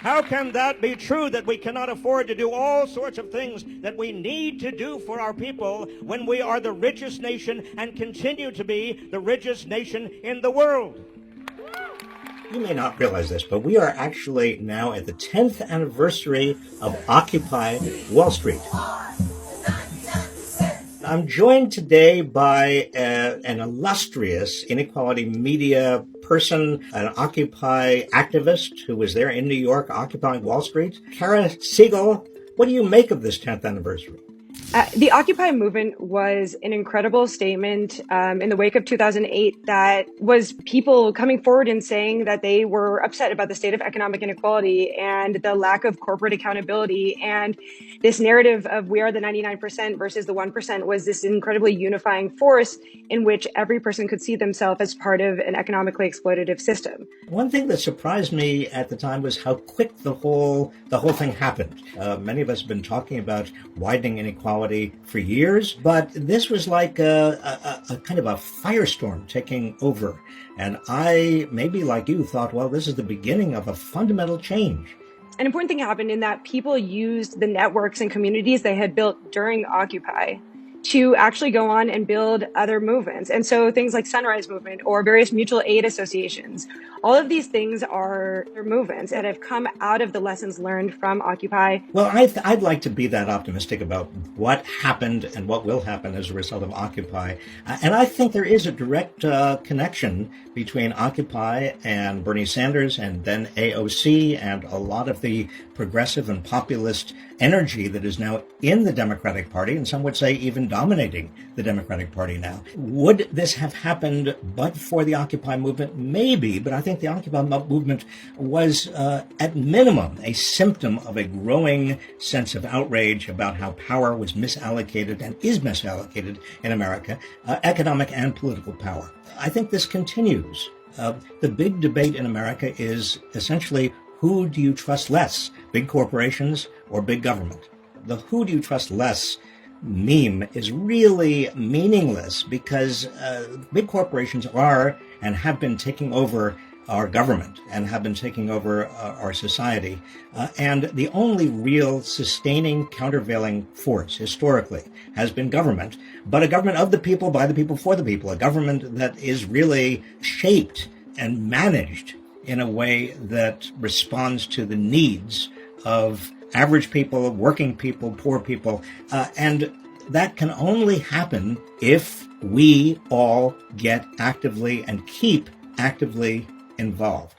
How can that be true, that we cannot afford to do all sorts of things that we need to do for our people when we are the richest nation and continue to be the richest nation in the world? You may not realize this, but we are actually now at the 10th anniversary of Occupy Wall Street. I'm joined today by an illustrious inequality media person, an Occupy activist who was there in New York occupying Wall Street. Kara Siegel, what do you make of this 10th anniversary? The Occupy movement was an incredible statement in the wake of 2008 that was people coming forward and saying that they were upset about the state of economic inequality and the lack of corporate accountability. And this narrative of we are the 99% versus the 1% was this incredibly unifying force in which every person could see themselves as part of an economically exploitative system. One thing that surprised me at the time was how quick the whole thing happened. Many of us have been talking about widening inequality for years, but this was like a kind of a firestorm taking over. And I, maybe like you, thought, well, this is the beginning of a fundamental change. An important thing happened in that people used the networks and communities they had built during Occupy to actually go on and build other movements. And so things like Sunrise Movement or various mutual aid associations, all of these things are movements that have come out of the lessons learned from Occupy. Well, I'd like to be that optimistic about what happened and what will happen as a result of Occupy. And I think there is a direct connection between Occupy and Bernie Sanders and then AOC and a lot of the progressive and populist energy that is now in the Democratic Party, and some would say even dominating the Democratic Party now. Would this have happened but for the Occupy movement? Maybe, but I think the Occupy movement was at minimum a symptom of a growing sense of outrage about how power was misallocated and is misallocated in America, economic and political power. I think this continues. The big debate in America is essentially, who do you trust less, big corporations or big government? The who do you trust less meme is really meaningless because big corporations are and have been taking over our government and have been taking over our society. And the only real sustaining, countervailing force historically has been government, but a government of the people, by the people, for the people, a government that is really shaped and managed in a way that responds to the needs of average people, working people, poor people. And that can only happen if we all get actively and keep actively involved.